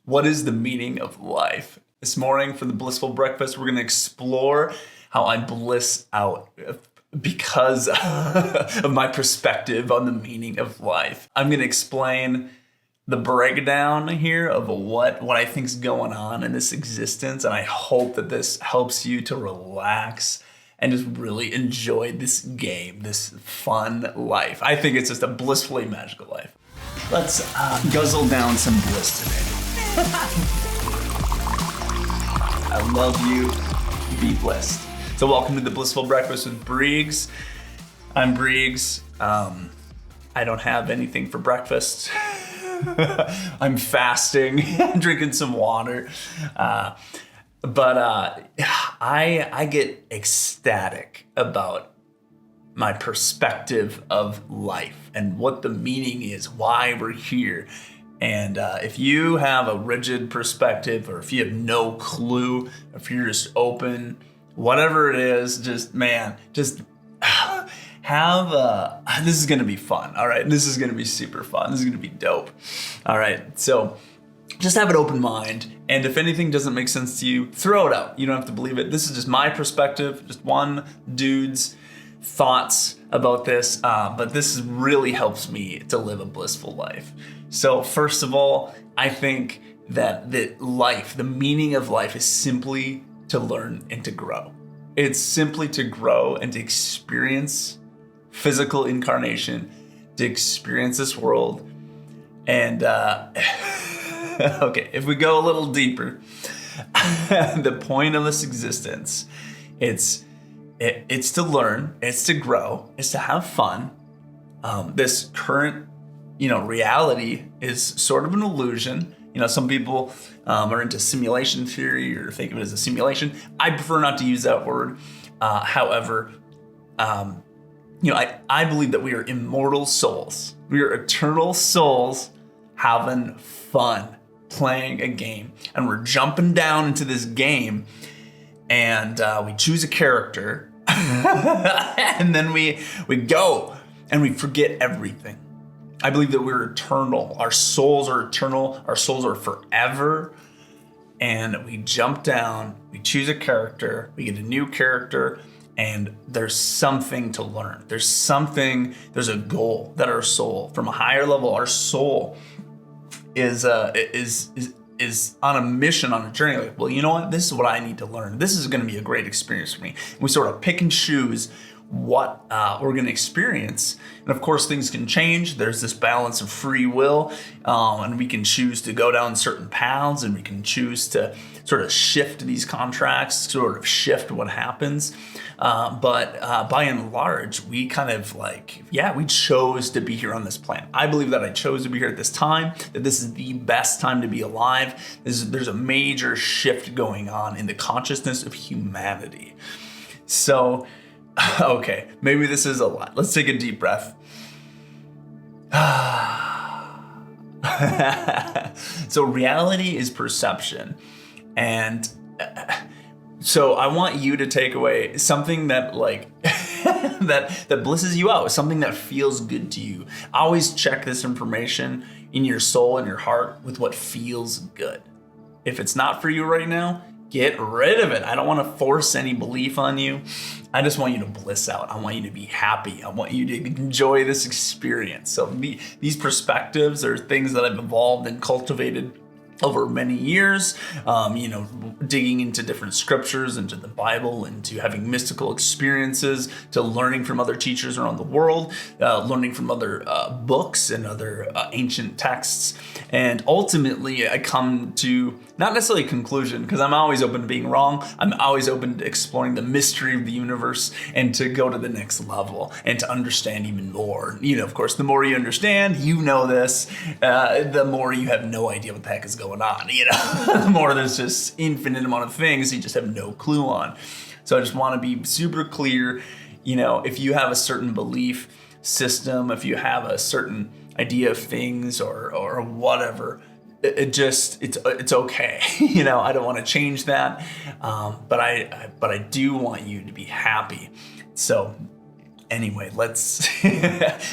What is the meaning of life? This morning for the Blissful Breakfast, we're going to explore how I bliss out because of my perspective on the meaning of life. I'm going to explain the breakdown here of what I think is going on in this existence, and I hope that this helps you to relax and just really enjoy this game, this fun life. I think it's just a blissfully magical life. Let's guzzle down some bliss today. I love you. Be blessed. So welcome to the Blissful Breakfast with Breegs. I'm Breegs. I don't have anything for breakfast. I'm fasting. I'm drinking some water. But I get ecstatic about my perspective of life and what the meaning is, why we're here. And if you have a rigid perspective, or if you have no clue, if you're just open, whatever it is, just have this is going to be fun. All right. This is going to be super fun. This is going to be dope. All right. So just have an open mind. And if anything doesn't make sense to you, throw it out. You don't have to believe it. This is just my perspective, just one dude's thoughts about this. But this really helps me to live a blissful life. So first of all, I think that the meaning of life is simply to learn and to grow. It's simply to grow and to experience physical incarnation, to experience this world. And okay, if we go a little deeper, the point of this existence, it's to learn, it's to grow, it's to have fun. This current reality is sort of an illusion. Some people are into simulation theory or think of it as a simulation. I prefer not to use that word. However, I believe that we are immortal souls. We are eternal souls having fun, playing a game. And we're jumping down into this game and we choose a character and then we go and we forget everything. I believe that we're eternal. Our souls are eternal. Our souls are forever. And we jump down, we choose a character, we get a new character, and there's something to learn. There's a goal that our soul, from a higher level, our soul is on a mission, on a journey. Like, well, you know what? This is what I need to learn. This is going to be a great experience for me. We sort of pick and choose what we're going to experience. And of course, things can change. There's this balance of free will, and we can choose to go down certain paths, and we can choose to sort of shift these contracts, sort of shift what happens. But by and large, we kind of we chose to be here on this planet. I believe that I chose to be here at this time, that this is the best time to be alive. There's a major shift going on in the consciousness of humanity. So, okay, maybe this is a lot. Let's take a deep breath. So reality is perception. And so I want you to take away something that that blisses you out, something that feels good to you. Always check this information in your soul and your heart with what feels good. If it's not for you right now, get rid of it. I don't want to force any belief on you. I just want you to bliss out. I want you to be happy. I want you to enjoy this experience. So these perspectives are things that I've evolved and cultivated over many years, digging into different scriptures, into the Bible, into having mystical experiences, to learning from other teachers around the world, learning from other books and other ancient texts. And ultimately, I come to not necessarily a conclusion, because I'm always open to being wrong. I'm always open to exploring the mystery of the universe and to go to the next level and to understand even more. Of course, the more you understand, this, the more you have no idea what the heck is going on. The more there's just infinite amount of things you just have no clue on. So I just want to be super clear. If you have a certain belief system, if you have a certain idea of things or whatever, it's okay. I don't want to change that. But I do want you to be happy. So anyway, let's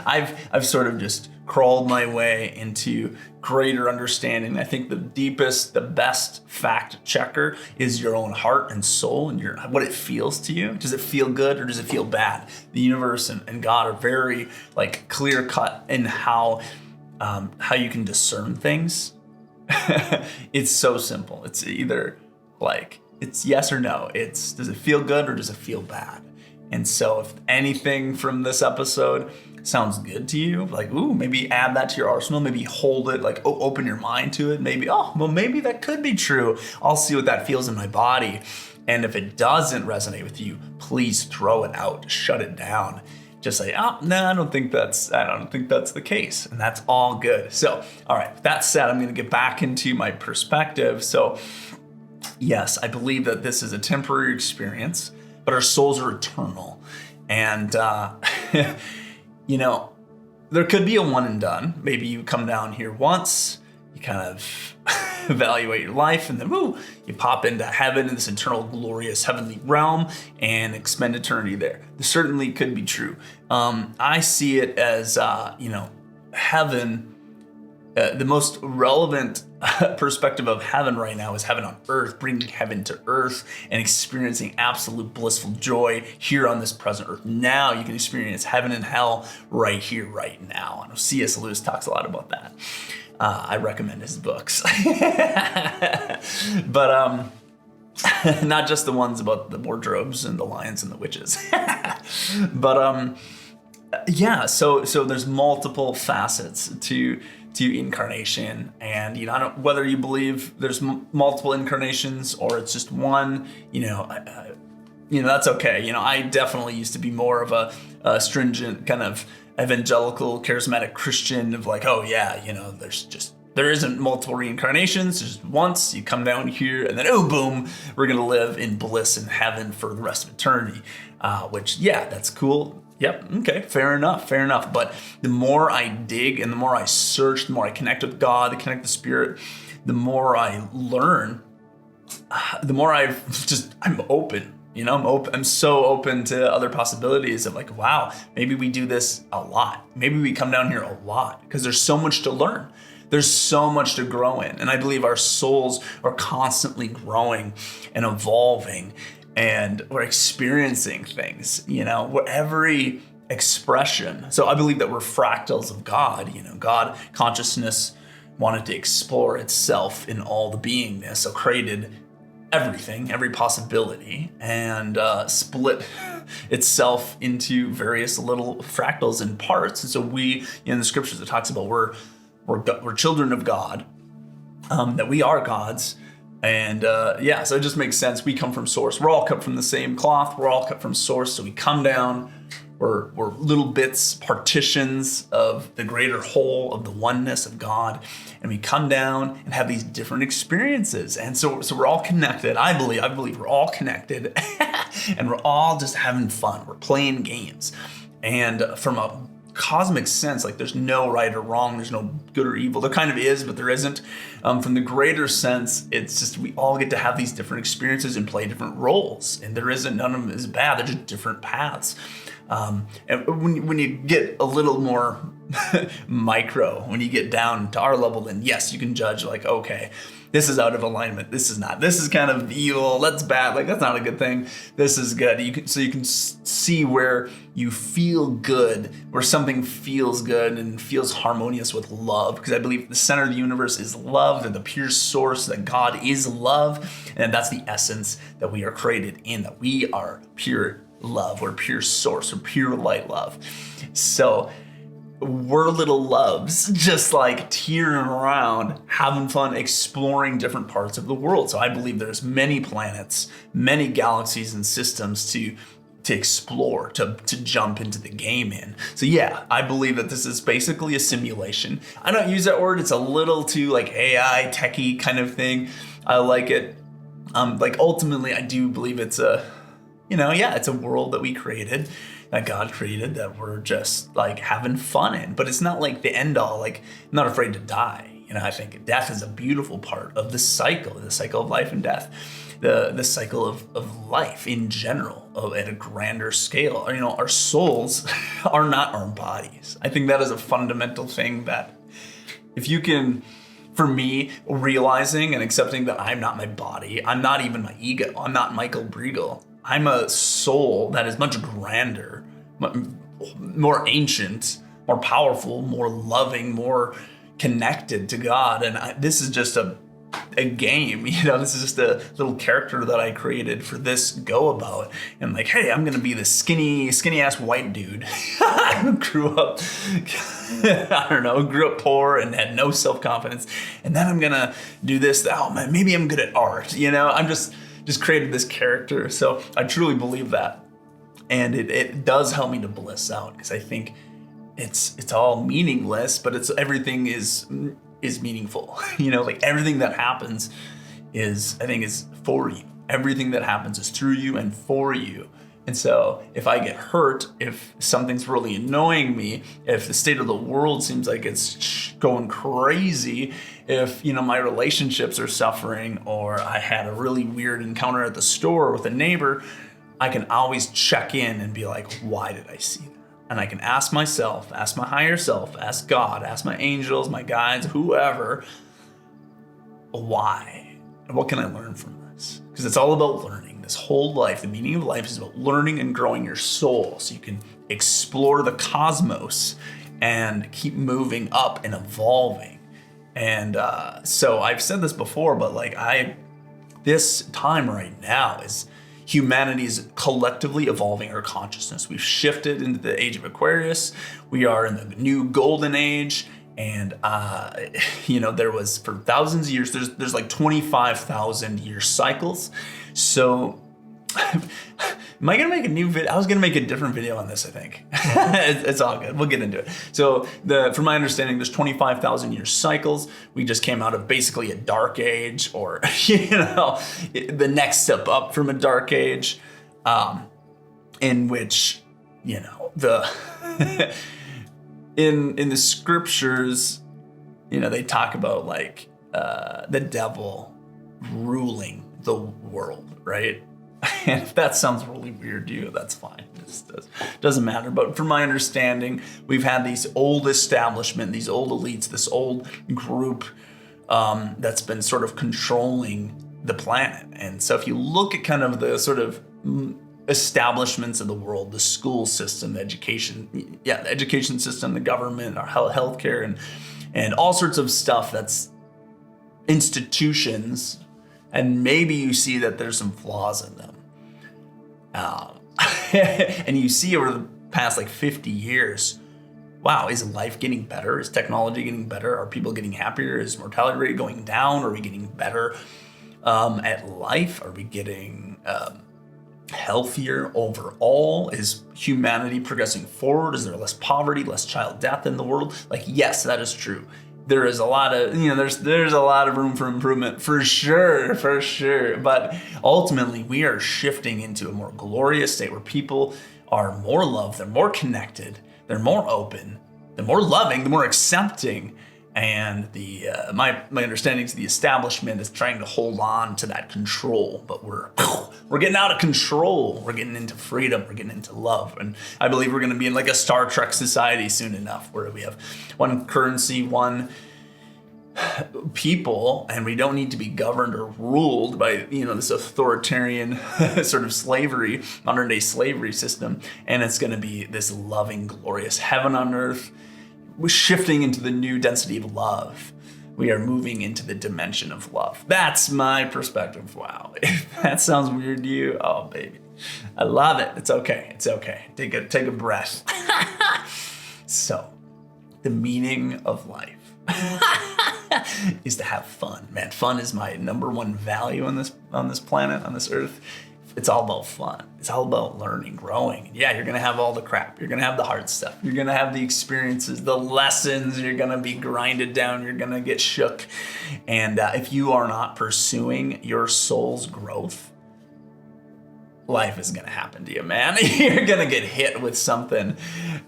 I've sort of just crawled my way into greater understanding. I think the deepest, the best fact checker is your own heart and soul and what it feels to you. Does it feel good or does it feel bad? The universe and God are very like clear cut in how you can discern things. It's so simple. It's either like, it's yes or no. It's, does it feel good or does it feel bad? And so if anything from this episode sounds good to you, like, ooh, maybe add that to your arsenal, maybe hold it, like, open your mind to it. Maybe, oh, well, maybe that could be true. I'll see what that feels in my body. And if it doesn't resonate with you, please throw it out, shut it down. Just say, oh, no, I don't think that's the case. And that's all good. So, all right, with that said, I'm going to get back into my perspective. So yes, I believe that this is a temporary experience, but our souls are eternal. And, there could be a one and done. Maybe you come down here once, you kind of evaluate your life, and then you pop into heaven in this eternal, glorious heavenly realm and spend eternity there. This certainly could be true. I see it as, heaven. The most relevant perspective of heaven right now is heaven on earth, bringing heaven to earth and experiencing absolute blissful joy here on this present earth. Now you can experience heaven and hell right here, right now. And C.S. Lewis talks a lot about that. I recommend his books. But not just the ones about the wardrobes and the lions and the witches. But yeah, so there's multiple facets to incarnation, and I don't, whether you believe there's multiple incarnations or it's just one, that's okay. I definitely used to be more of a stringent kind of evangelical, charismatic Christian of like, oh yeah, there isn't multiple reincarnations. There's once you come down here and then, oh, boom, we're going to live in bliss in heaven for the rest of eternity, which, yeah, that's cool. Yep. Okay. Fair enough. But the more I dig and the more I search, the more I connect with God, connect with the Spirit, the more I learn, the more I'm open. I'm open. I'm so open to other possibilities of like, wow, maybe we do this a lot. Maybe we come down here a lot because there's so much to learn. There's so much to grow in. And I believe our souls are constantly growing and evolving, and we're experiencing things, we're every expression. So I believe that we're fractals of God. God consciousness wanted to explore itself in all the beingness, so created everything, every possibility, and split itself into various little fractals and parts. And so we, in the scriptures, it talks about we're children of God, that we are God's. And so it just makes sense. We come from source. We're all cut from the same cloth. We're all cut from source. So we come down. We're little bits, partitions of the greater whole of the oneness of God. And we come down and have these different experiences. And so we're all connected. I believe we're all connected and we're all just having fun. We're playing games. And from a cosmic sense, like there's no right or wrong, there's no good or evil. There kind of is, but there isn't. From the greater sense, it's just we all get to have these different experiences and play different roles, and none of them is bad. They're just different paths. And when you get a little more micro, when you get down to our level, then yes, you can judge like, okay, this is out of alignment. This is not. This is kind of evil. That's bad. Like that's not a good thing. This is good. You can see where you feel good, where something feels good and feels harmonious with love. Because I believe the center of the universe is love, and the pure source, that God is love, and that's the essence that we are created in. That we are pure love. We're pure source. We're pure light love. So we're little loves, just like teetering around, having fun, exploring different parts of the world. So I believe there's many planets, many galaxies and systems to explore, to jump into the game in. So yeah, I believe that this is basically a simulation. I don't use that word. It's a little too like AI, techie kind of thing. I like it. Ultimately, I do believe it's it's a world that we created, that God created, that we're just like having fun in. But it's not like the end all. Like, I'm not afraid to die. I think death is a beautiful part of the cycle of life and death, the cycle of life in general, at a grander scale. Our souls are not our bodies. I think that is a fundamental thing that if you can, for me, realizing and accepting that I'm not my body, I'm not even my ego, I'm not Michael Breegs, I'm a soul that is much grander, more ancient, more powerful, more loving, more connected to God. And this is just a game, this is just a little character that I created for this go about. And like, hey, I'm gonna be this skinny ass white dude who grew up poor and had no self-confidence. And then I'm gonna do this. Oh man, maybe I'm good at art. I'm just created this character. So I truly believe that. And it does help me to bliss out, because I think it's all meaningless, but everything is meaningful. Like everything that happens is for you. Everything that happens is through you and for you. And so if I get hurt, if something's really annoying me, if the state of the world seems like it's going crazy, if, my relationships are suffering, or I had a really weird encounter at the store with a neighbor, I can always check in and be like, why did I see that? And I can ask myself, ask my higher self, ask God, ask my angels, my guides, whoever, why? And what can I learn from this? Because it's all about learning. This whole life, the meaning of life is about learning and growing your soul so you can explore the cosmos and keep moving up and evolving. And so I've said this before, but this time right now is humanity is collectively evolving our consciousness. We've shifted into the age of Aquarius. We are in the new golden age. And, there was, for thousands of years, there's like 25,000 year cycles. So am I going to make a new video? I was going to make a different video on this, I think. It's all good. We'll get into it. So from my understanding, there's 25,000 year cycles. We just came out of basically a dark age, or, the next step up from a dark age, in which, in the scriptures, they talk about the devil ruling the world, right? And if that sounds really weird to you, that's fine. It doesn't matter. But from my understanding, we've had these old establishment, these old elites, this old group that's been sort of controlling the planet. And so if you look at kind of the sort of establishments of the world, the school system, the education system, the government, our healthcare, and all sorts of stuff that's institutions, and maybe you see that there's some flaws in them. And you see over the past 50 years, wow, is life getting better? Is technology getting better? Are people getting happier? Is mortality rate going down? Are we getting better at life? Are we getting healthier overall? Is humanity progressing forward? Is there less poverty, less child death in the world? Yes, that is true. There is a lot of, there's a lot of room for improvement, for sure. But ultimately, we are shifting into a more glorious state where people are more loved, they're more connected, they're more open, they're more loving, they're more accepting. And my understanding is the establishment is trying to hold on to that control, but we're getting out of control. We're getting into freedom. We're getting into love. And I believe we're going to be in a Star Trek society soon enough, where we have one currency, one people, and we don't need to be governed or ruled by this authoritarian sort of slavery, modern day slavery system. And it's going to be this loving, glorious heaven on earth. We're shifting into the new density of love. We are moving into the dimension of love. That's my perspective. Wow. If that sounds weird to you, oh baby, I love it. It's okay. Take a breath. So, the meaning of life is to have fun. Man, fun is my number one value on this planet, on this earth. It's all about fun. It's all about learning, growing. Yeah, you're going to have all the crap. You're going to have the hard stuff. You're going to have the experiences, the lessons. You're going to be grinded down. You're going to get shook. And if you are not pursuing your soul's growth, life is gonna happen to you, man. You're gonna get hit with something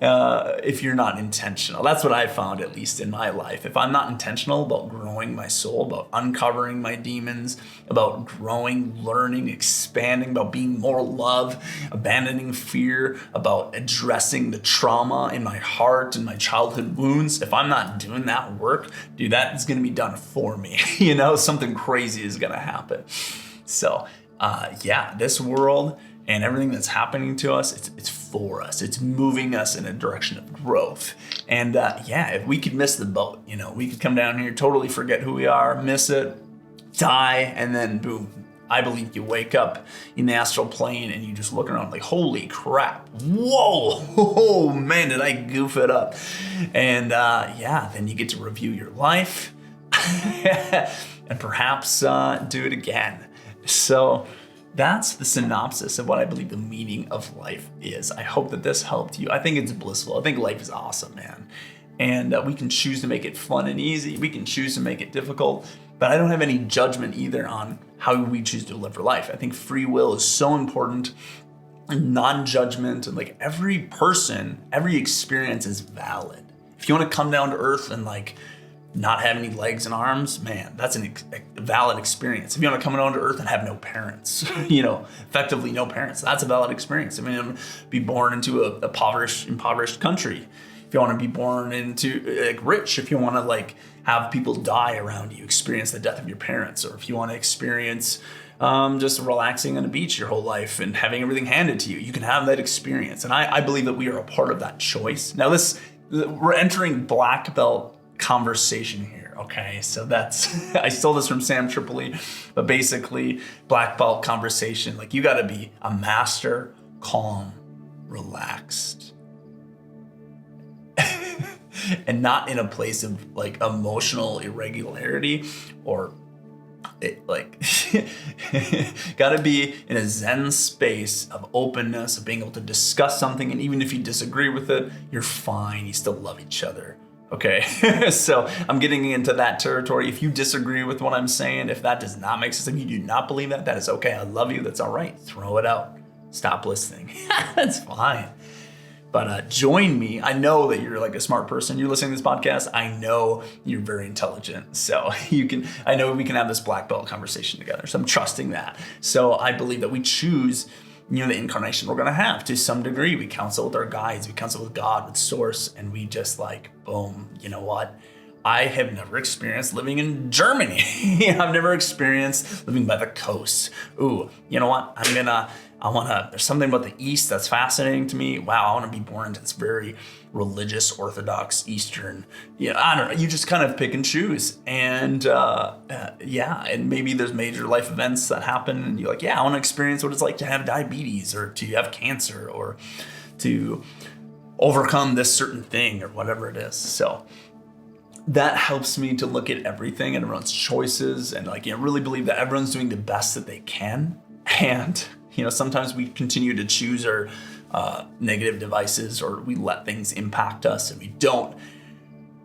if you're not intentional. That's what I found, at least in my life. If I'm not intentional about growing my soul, about uncovering my demons, about growing, learning, expanding, about being more love, abandoning fear, about addressing the trauma in my heart and my childhood wounds, if I'm not doing that work, dude, that is gonna be done for me. Something crazy is gonna happen. So this world and everything that's happening to us, it's for us. It's moving us in a direction of growth. And if we could miss the boat, we could come down here, totally forget who we are, miss it, die, and then boom, I believe you wake up in the astral plane and you just look around like, holy crap, whoa, oh man, did I goof it up? And then you get to review your life and perhaps do it again. So that's the synopsis of what I believe the meaning of life is. I hope that this helped you. I think it's blissful. I think life is awesome, man. And we can choose to make it fun and easy. We can choose to make it difficult. But I don't have any judgment either on how we choose to live our life. I think free will is so important, and non-judgment, and like every person, every experience is valid. If you want to come down to earth and like not have any legs and arms, man, that's a valid experience. If you want to come down to earth and have no parents, effectively no parents, that's a valid experience. Be born into a impoverished country. If you want to be born into rich, if you want to have people die around you, experience the death of your parents, or if you want to experience just relaxing on a beach your whole life and having everything handed to you, you can have that experience. And I believe that we are a part of that choice. Now we're entering black belt conversation here, okay? So that's, I stole this from Sam Tripoli, but basically black belt conversation, you gotta be a master, calm, relaxed, and not in a place of emotional irregularity or gotta be in a Zen space of openness, of being able to discuss something, and even if you disagree with it, you're fine, you still love each other. Okay, so I'm getting into that territory. If you disagree with what I'm saying, if that does not make sense, if you do not believe that is okay. I love you. That's all right. Throw it out. Stop listening. That's fine. But join me. I know that you're a smart person. You're listening to this podcast. I know you're very intelligent. So I know we can have this black belt conversation together. So I'm trusting that. So I believe that we choose the incarnation we're going to have to some degree. We counsel with our guides, we counsel with God, with source, and we just boom, you know what? I have never experienced living in Germany. I've never experienced living by the coast. Ooh, you know what? There's something about the East that's fascinating to me. Wow, I want to be born into this very religious, Orthodox, Eastern, I don't know. You just kind of pick and choose. And and maybe there's major life events that happen and you're I want to experience what it's like to have diabetes or to have cancer or to overcome this certain thing or whatever it is. So that helps me to look at everything and everyone's choices and really believe that everyone's doing the best that they can. And sometimes we continue to choose our negative devices, or we let things impact us and we don't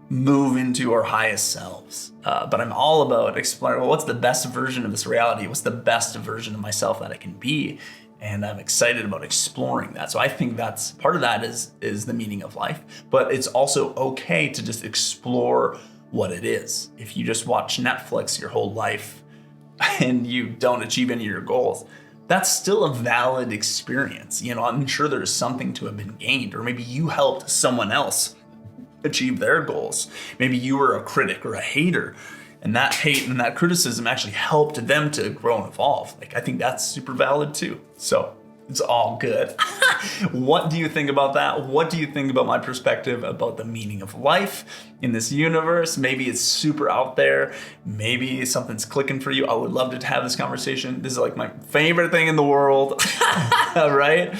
move into our highest selves. But I'm all about exploring, what's the best version of this reality? What's the best version of myself that I can be? And I'm excited about exploring that. So I think that's part of that is the meaning of life. But it's also okay to just explore what it is. If you just watch Netflix your whole life and you don't achieve any of your goals, that's still a valid experience. I'm sure there's something to have been gained, or maybe you helped someone else achieve their goals. Maybe you were a critic or a hater, and that hate and that criticism actually helped them to grow and evolve. I think that's super valid too. So it's all good. What do you think about that? What do you think about my perspective about the meaning of life in this universe? Maybe it's super out there. Maybe something's clicking for you. I would love to have this conversation. This is my favorite thing in the world, right?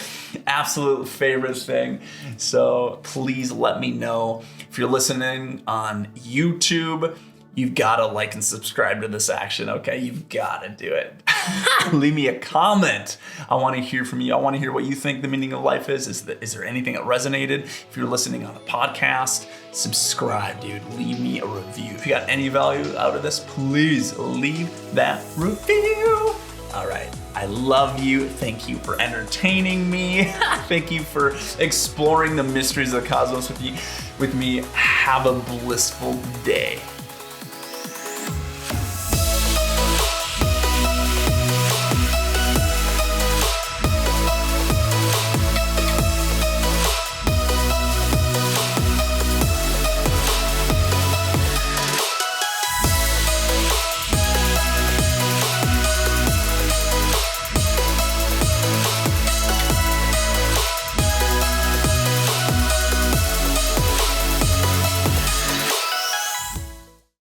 Absolute favorite thing. So please let me know. If you're listening on YouTube, you've got to like and subscribe to this action, okay? You've got to do it. Leave me a comment. I want to hear from you. I want to hear what you think the meaning of life is. Is there anything that resonated? If you're listening on a podcast, subscribe, dude. Leave me a review. If you got any value out of this, please leave that review. All right. I love you. Thank you for entertaining me. Thank you for exploring the mysteries of the cosmos with me. Have a blissful day.